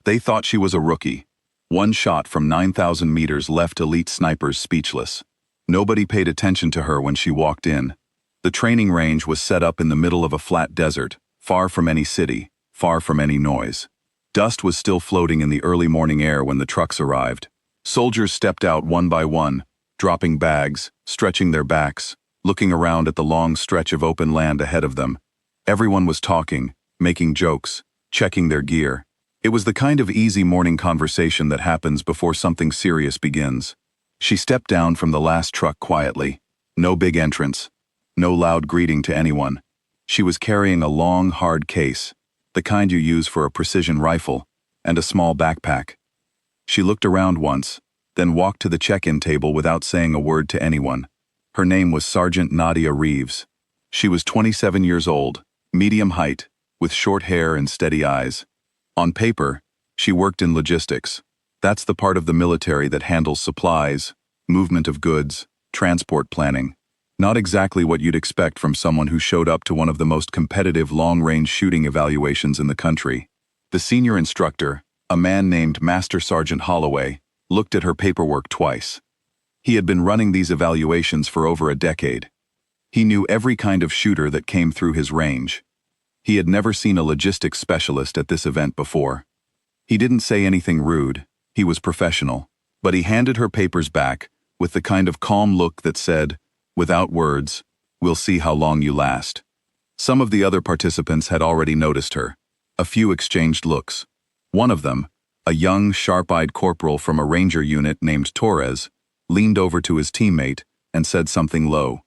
They thought she was a rookie. One shot from 9,000 meters left elite snipers speechless. Nobody paid attention to her when she walked in. The training range was set up in the middle of a flat desert, far from any city, far from any noise. Dust was still floating in the early morning air when the trucks arrived. Soldiers stepped out one by one, dropping bags, stretching their backs, looking around at the long stretch of open land ahead of them. Everyone was talking, making jokes, checking their gear. It was the kind of easy morning conversation that happens before something serious begins. She stepped down from the last truck quietly. No big entrance. No loud greeting to anyone. She was carrying a long, hard case, the kind you use for a precision rifle, and a small backpack. She looked around once, then walked to the check-in table without saying a word to anyone. Her name was Sergeant Nadia Reeves. She was 27 years old, medium height, with short hair and steady eyes. On paper, she worked in logistics. That's the part of the military that handles supplies, movement of goods, transport planning. Not exactly what you'd expect from someone who showed up to one of the most competitive long-range shooting evaluations in the country. The senior instructor, a man named Master Sergeant Holloway, looked at her paperwork twice. He had been running these evaluations for over a decade. He knew every kind of shooter that came through his range. He had never seen a logistics specialist at this event before. He didn't say anything rude, he was professional, but he handed her papers back with the kind of calm look that said, without words, "We'll see how long you last." Some of the other participants had already noticed her. A few exchanged looks. One of them, a young, sharp-eyed corporal from a ranger unit named Torres, leaned over to his teammate and said something low.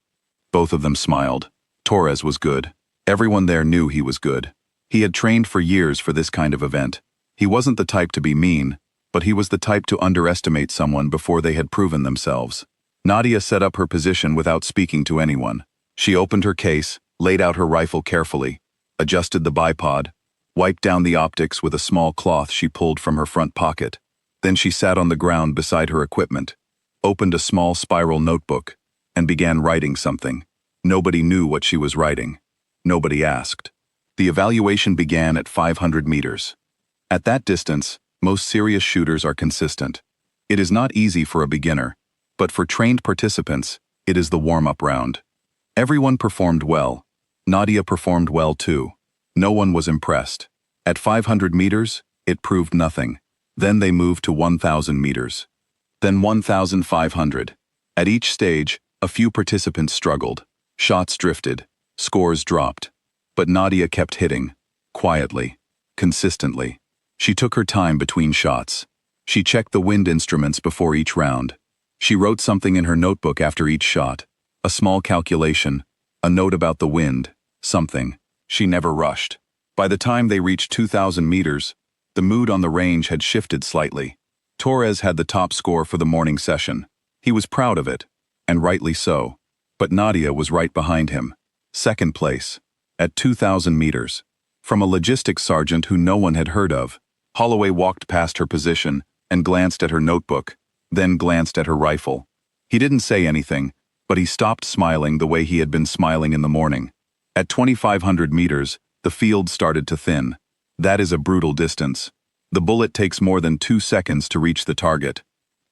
Both of them smiled. Torres was good. Everyone there knew he was good. He had trained for years for this kind of event. He wasn't the type to be mean, but he was the type to underestimate someone before they had proven themselves. Nadia set up her position without speaking to anyone. She opened her case, laid out her rifle carefully, adjusted the bipod, wiped down the optics with a small cloth she pulled from her front pocket. Then she sat on the ground beside her equipment, opened a small spiral notebook, and began writing something. Nobody knew what she was writing. Nobody asked. The evaluation began at 500 meters. At that distance, most serious shooters are consistent. It is not easy for a beginner, but for trained participants, it is the warm-up round. Everyone performed well. Nadia performed well too. No one was impressed. At 500 meters, it proved nothing. Then they moved to 1,000 meters. Then 1,500. At each stage, a few participants struggled. Shots drifted. Scores dropped. But Nadia kept hitting. Quietly. Consistently. She took her time between shots. She checked the wind instruments before each round. She wrote something in her notebook after each shot. A small calculation. A note about the wind. Something. She never rushed. By the time they reached 2,000 meters, the mood on the range had shifted slightly. Torres had the top score for the morning session. He was proud of it, and rightly so. But Nadia was right behind him. Second place. At 2,000 meters. From a logistics sergeant who no one had heard of, Holloway walked past her position and glanced at her notebook, then glanced at her rifle. He didn't say anything, but he stopped smiling the way he had been smiling in the morning. At 2,500 meters, the field started to thin. That is a brutal distance. The bullet takes more than 2 seconds to reach the target.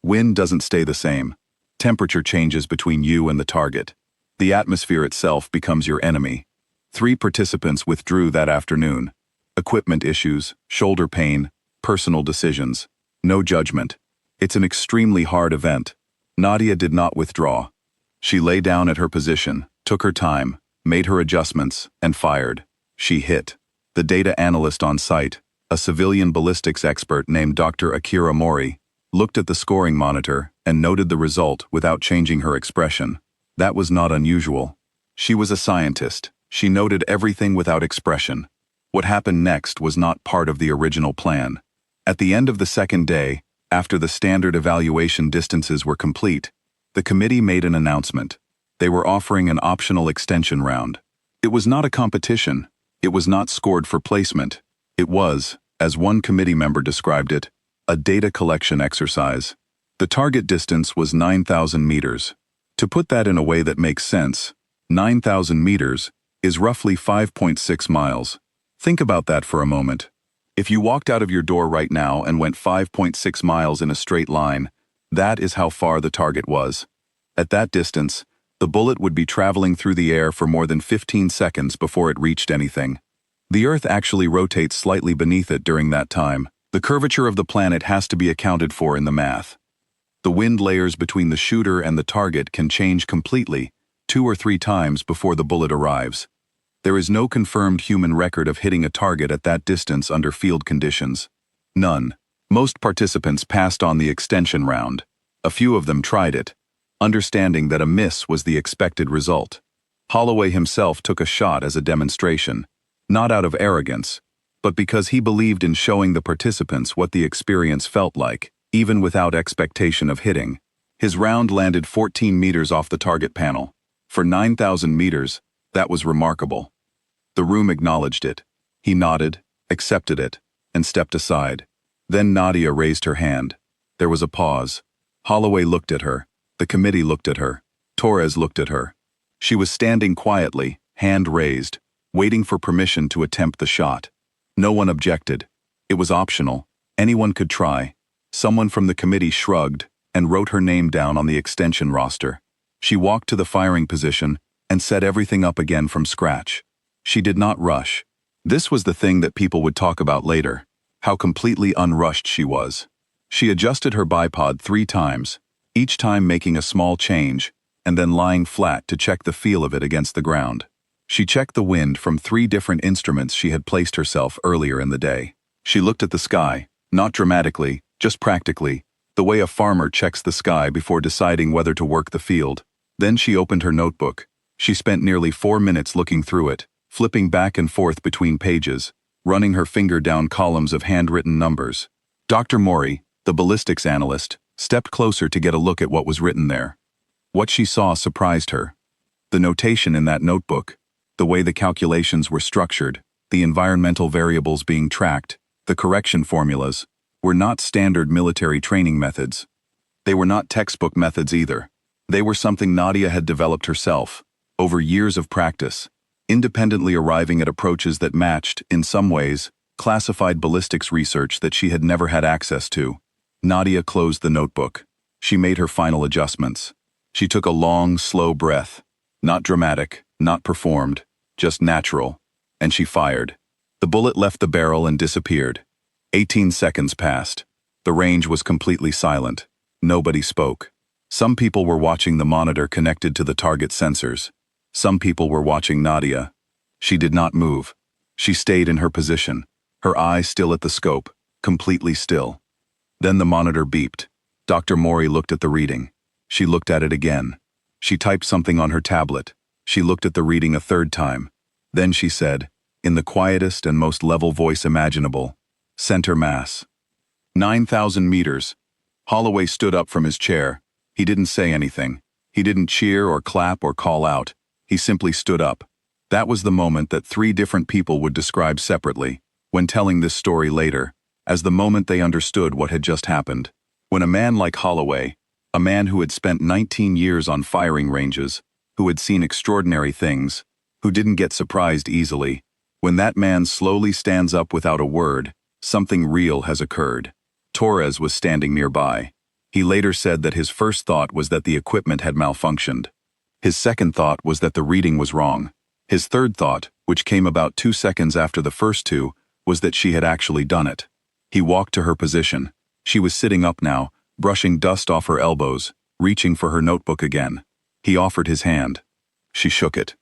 Wind doesn't stay the same. Temperature changes between you and the target. The atmosphere itself becomes your enemy. 3 participants withdrew that afternoon. Equipment issues, shoulder pain, personal decisions. No judgment. It's an extremely hard event. Nadia did not withdraw. She lay down at her position, took her time, made her adjustments, and fired. She hit. The data analyst on site, a civilian ballistics expert named Dr. Akira Mori, looked at the scoring monitor and noted the result without changing her expression. That was not unusual. She was a scientist. She noted everything without expression. What happened next was not part of the original plan. At the end of the second day, after the standard evaluation distances were complete, the committee made an announcement. They were offering an optional extension round. It was not a competition. It was not scored for placement. It was, as one committee member described it, a data collection exercise. The target distance was 9,000 meters. To put that in a way that makes sense, 9,000 meters is roughly 5.6 miles. Think about that for a moment. If you walked out of your door right now and went 5.6 miles in a straight line, that is how far the target was. At that distance, the bullet would be traveling through the air for more than 15 seconds before it reached anything. The Earth actually rotates slightly beneath it during that time. The curvature of the planet has to be accounted for in the math. The wind layers between the shooter and the target can change completely, 2 or 3 times before the bullet arrives. There is no confirmed human record of hitting a target at that distance under field conditions. None. Most participants passed on the extension round. A few of them tried it, understanding that a miss was the expected result. Holloway himself took a shot as a demonstration, not out of arrogance, but because he believed in showing the participants what the experience felt like, even without expectation of hitting. His round landed 14 meters off the target panel. For 9,000 meters, that was remarkable. The room acknowledged it. He nodded, accepted it, and stepped aside. Then Nadia raised her hand. There was a pause. Holloway looked at her. The committee looked at her. Torres looked at her. She was standing quietly, hand raised, waiting for permission to attempt the shot. No one objected. It was optional. Anyone could try. Someone from the committee shrugged and wrote her name down on the extension roster. She walked to the firing position and set everything up again from scratch. She did not rush. This was the thing that people would talk about later, how completely unrushed she was. She adjusted her bipod 3 times, each time making a small change, and then lying flat to check the feel of it against the ground. She checked the wind from 3 different instruments she had placed herself earlier in the day. She looked at the sky, not dramatically, just practically, the way a farmer checks the sky before deciding whether to work the field. Then she opened her notebook. She spent nearly 4 minutes looking through it, flipping back and forth between pages, running her finger down columns of handwritten numbers. Dr. Mori, the ballistics analyst, stepped closer to get a look at what was written there. What she saw surprised her. The notation in that notebook, the way the calculations were structured, the environmental variables being tracked, the correction formulas, were not standard military training methods. They were not textbook methods either. They were something Nadia had developed herself, over years of practice, independently arriving at approaches that matched, in some ways, classified ballistics research that she had never had access to. Nadia closed the notebook. She made her final adjustments. She took a long, slow breath. Not dramatic, not performed, just natural. And she fired. The bullet left the barrel and disappeared. 18 seconds passed. The range was completely silent. Nobody spoke. Some people were watching the monitor connected to the target sensors. Some people were watching Nadia. She did not move. She stayed in her position, her eyes still at the scope, completely still. Then the monitor beeped. Dr. Mori looked at the reading. She looked at it again. She typed something on her tablet. She looked at the reading a 3rd time. Then she said, in the quietest and most level voice imaginable, "Center mass." 9,000 meters. Holloway stood up from his chair. He didn't say anything. He didn't cheer or clap or call out. He simply stood up. That was the moment that 3 different people would describe separately, when telling this story later, as the moment they understood what had just happened. When a man like Holloway, a man who had spent 19 years on firing ranges, who had seen extraordinary things, who didn't get surprised easily, when that man slowly stands up without a word, something real has occurred. Torres was standing nearby. He later said that his first thought was that the equipment had malfunctioned. His second thought was that the reading was wrong. His third thought, which came about 2 seconds after the first 2, was that she had actually done it. He walked to her position. She was sitting up now, brushing dust off her elbows, reaching for her notebook again. He offered his hand. She shook it.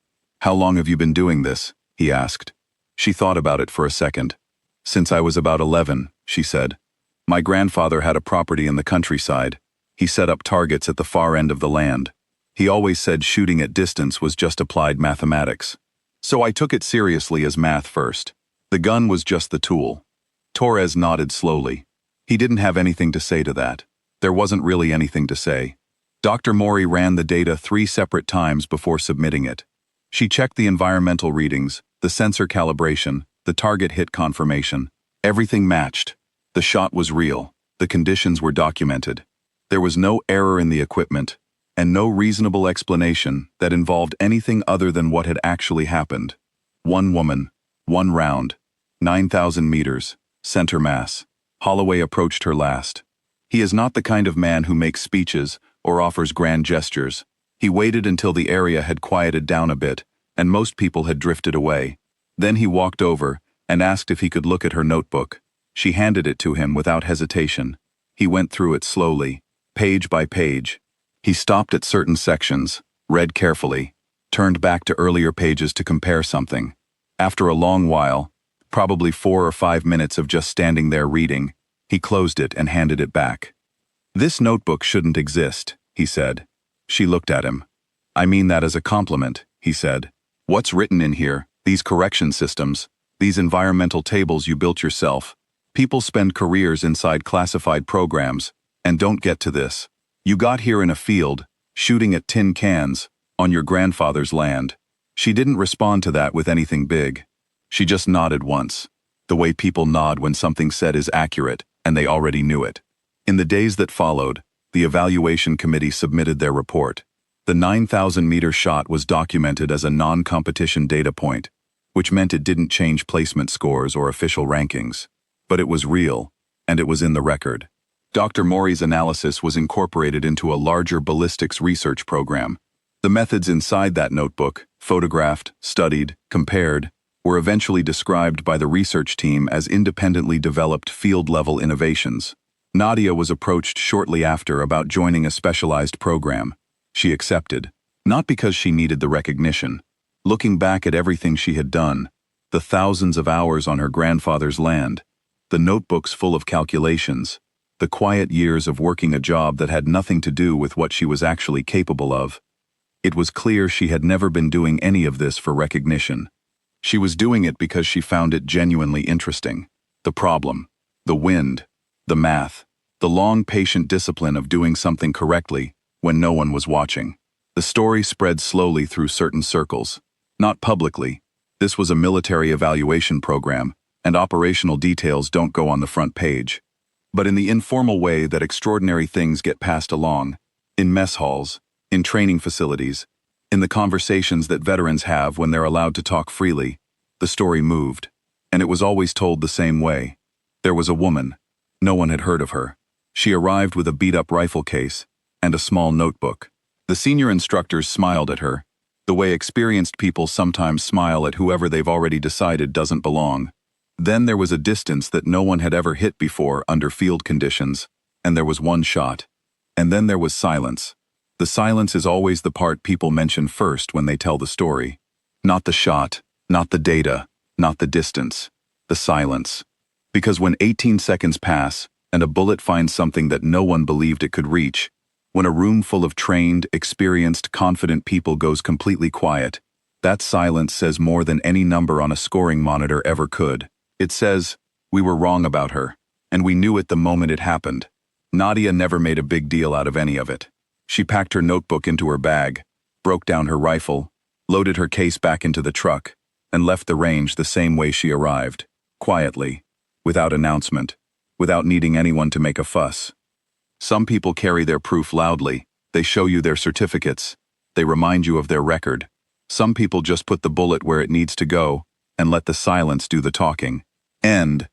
"How long have you been doing this?" he asked. She thought about it for a second. "Since I was about 11, she said. "My grandfather had a property in the countryside. He set up targets at the far end of the land. He always said shooting at distance was just applied mathematics. So I took it seriously as math first. The gun was just the tool." Torres nodded slowly. He didn't have anything to say to that. There wasn't really anything to say. Dr. Mori ran the data 3 separate times before submitting it. She checked the environmental readings, the sensor calibration, the target hit confirmation. Everything matched. The shot was real. The conditions were documented. There was no error in the equipment, and no reasonable explanation that involved anything other than what had actually happened. 1 woman, 1 round, 9,000 meters. center mass. Holloway approached her last. He is not the kind of man who makes speeches or offers grand gestures. He waited until the area had quieted down a bit, and most people had drifted away. Then he walked over and asked if he could look at her notebook. She handed it to him without hesitation. He went through it slowly, page by page. He stopped at certain sections, read carefully, turned back to earlier pages to compare something. After a long while, probably 4 or 5 minutes of just standing there reading, he closed it and handed it back. "This notebook shouldn't exist," he said. She looked at him. "I mean that as a compliment," he said. "What's written in here, these correction systems, these environmental tables you built yourself, people spend careers inside classified programs and don't get to this. You got here in a field, shooting at tin cans, on your grandfather's land." She didn't respond to that with anything big. She just nodded once, the way people nod when something said is accurate and they already knew it. In the days that followed, the evaluation committee submitted their report. The 9,000-meter shot was documented as a non-competition data point, which meant it didn't change placement scores or official rankings. But it was real, and it was in the record. Dr. Mori's analysis was incorporated into a larger ballistics research program. The methods inside that notebook, photographed, studied, compared, were eventually described by the research team as independently developed field-level innovations. Nadia was approached shortly after about joining a specialized program. She accepted, not because she needed the recognition. Looking back at everything she had done, the thousands of hours on her grandfather's land, the notebooks full of calculations, the quiet years of working a job that had nothing to do with what she was actually capable of, it was clear she had never been doing any of this for recognition. She was doing it because she found it genuinely interesting. The problem, the wind, the math, the long, patient discipline of doing something correctly when no one was watching. The story spread slowly through certain circles. Not publicly. This was a military evaluation program, and operational details don't go on the front page. But in the informal way that extraordinary things get passed along, in mess halls, in training facilities, in the conversations that veterans have when they're allowed to talk freely, the story moved. And it was always told the same way. There was a woman. No one had heard of her. She arrived with a beat-up rifle case and a small notebook. The senior instructors smiled at her, the way experienced people sometimes smile at whoever they've already decided doesn't belong. Then there was a distance that no one had ever hit before under field conditions, and there was one shot. And then there was silence. The silence is always the part people mention first when they tell the story. Not the shot, not the data, not the distance. The silence. Because when 18 seconds pass, and a bullet finds something that no one believed it could reach, when a room full of trained, experienced, confident people goes completely quiet, that silence says more than any number on a scoring monitor ever could. It says, we were wrong about her, and we knew it the moment it happened. Nadia never made a big deal out of any of it. She packed her notebook into her bag, broke down her rifle, loaded her case back into the truck, and left the range the same way she arrived, quietly, without announcement, without needing anyone to make a fuss. Some people carry their proof loudly. They show you their certificates. They remind you of their record. Some people just put the bullet where it needs to go and let the silence do the talking. End.